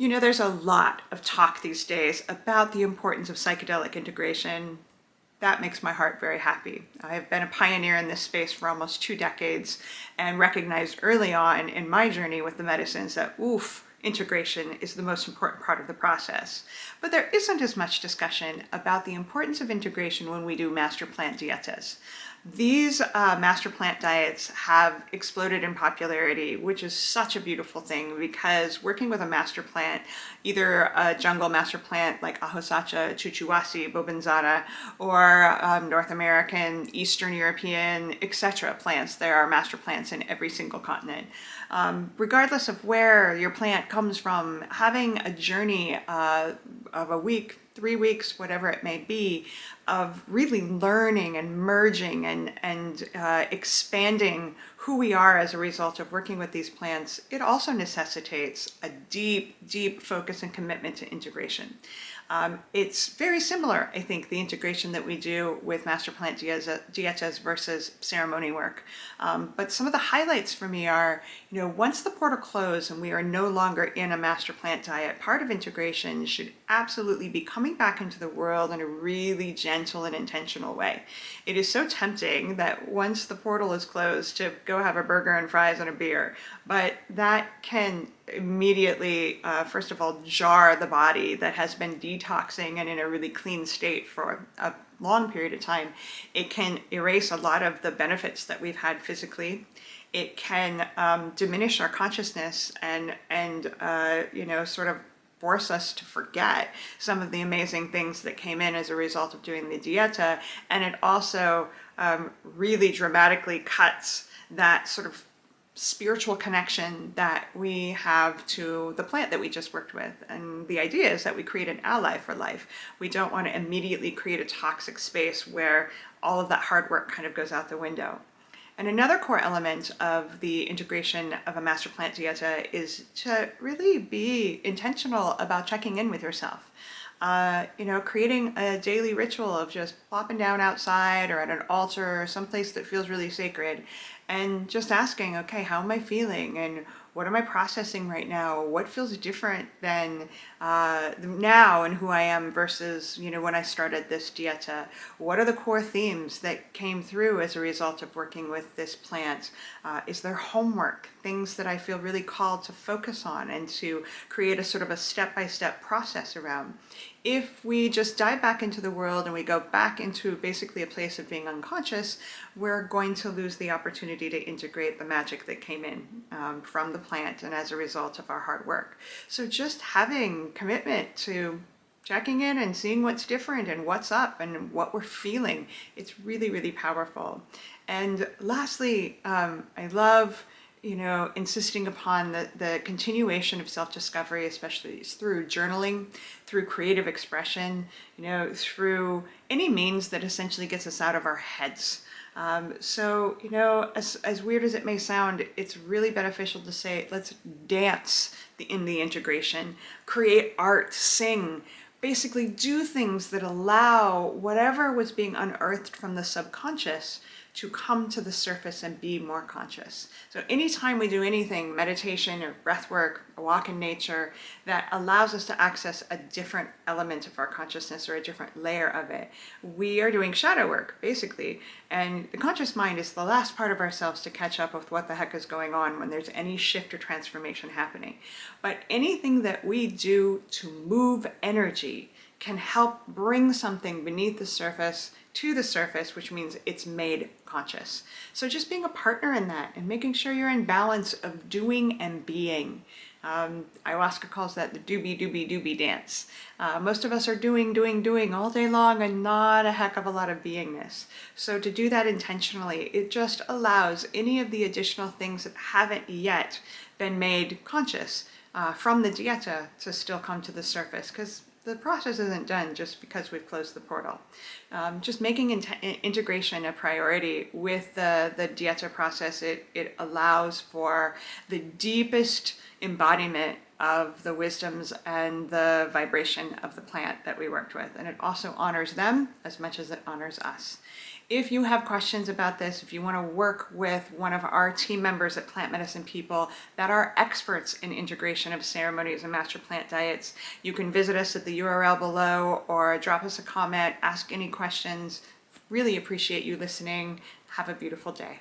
You know, there's a lot of talk these days about the importance of psychedelic integration. That makes my heart very happy. I have been a pioneer in this space for almost 2 decades and recognized early on in my journey with the medicines that, integration is the most important part of the process. But there isn't as much discussion about the importance of integration when we do master plant dietas. These master plant diets have exploded in popularity, which is such a beautiful thing because working with a master plant, either a jungle master plant like Aho sacha, chuchuhuasi, bobenzada, or North American, Eastern European, etc. plants, there are master plants in every single continent. Regardless of where your plant comes from, having a journey of a week, 3 weeks, whatever it may be, of really learning and merging and expanding who we are as a result of working with these plants, it also necessitates a deep, deep focus and commitment to integration. It's very similar, I think, the integration that we do with master plant dietas versus ceremony work. But some of the highlights for me are, once the portal closed and we are no longer in a master plant diet, part of integration should absolutely be coming back into the world in a really gentle and intentional way. It is so tempting that once the portal is closed to go have a burger and fries and a beer, but that can immediately, first of all, jar the body that has been detoxing and in a really clean state for a long period of time. It can erase a lot of the benefits that we've had physically. It can diminish our consciousness and sort of force us to forget some of the amazing things that came in as a result of doing the dieta. And it also really dramatically cuts that sort of spiritual connection that we have to the plant that we just worked with. And the idea is that we create an ally for life. We don't want to immediately create a toxic space where all of that hard work kind of goes out the window. And another core element of the integration of a master plant dieta is to really be intentional about checking in with yourself. Creating a daily ritual of just plopping down outside or at an altar or someplace that feels really sacred and just asking, okay, how am I feeling? And what am I processing right now? What feels different than now and who I am versus, when I started this dieta? What are the core themes that came through as a result of working with this plant? Is there homework, things that I feel really called to focus on and to create a sort of a step-by-step process around? If we just dive back into the world and we go back into basically a place of being unconscious, we're going to lose the opportunity to integrate the magic that came in from the plant and as a result of our hard work. So just having commitment to checking in and seeing what's different and what's up and what we're feeling, it's really, really powerful. And lastly, I love insisting upon the continuation of self-discovery, especially through journaling, through creative expression, through any means that essentially gets us out of our heads. As weird as it may sound, it's really beneficial to say, let's dance in the integration, create art, sing, basically do things that allow whatever was being unearthed from the subconscious to come to the surface and be more conscious. So anytime we do anything, meditation or breath work, a walk in nature, that allows us to access a different element of our consciousness or a different layer of it, we are doing shadow work, basically. And the conscious mind is the last part of ourselves to catch up with what the heck is going on when there's any shift or transformation happening. But anything that we do to move energy can help bring something beneath the surface to the surface, which means it's made conscious. So just being a partner in that and making sure you're in balance of doing and being. Ayahuasca calls that the doobie dance. Most of us are doing all day long and not a heck of a lot of beingness. So to do that intentionally, it just allows any of the additional things that haven't yet been made conscious from the dieta to still come to the surface, because the process isn't done just because we've closed the portal. Just making integration a priority with the dieta process, it allows for the deepest embodiment of the wisdoms and the vibration of the plant that we worked with. And it also honors them as much as it honors us. If you have questions about this, if you want to work with one of our team members at Plant Medicine People that are experts in integration of ceremonies and master plant diets, you can visit us at the URL below or drop us a comment, ask any questions. Really appreciate you listening. Have a beautiful day.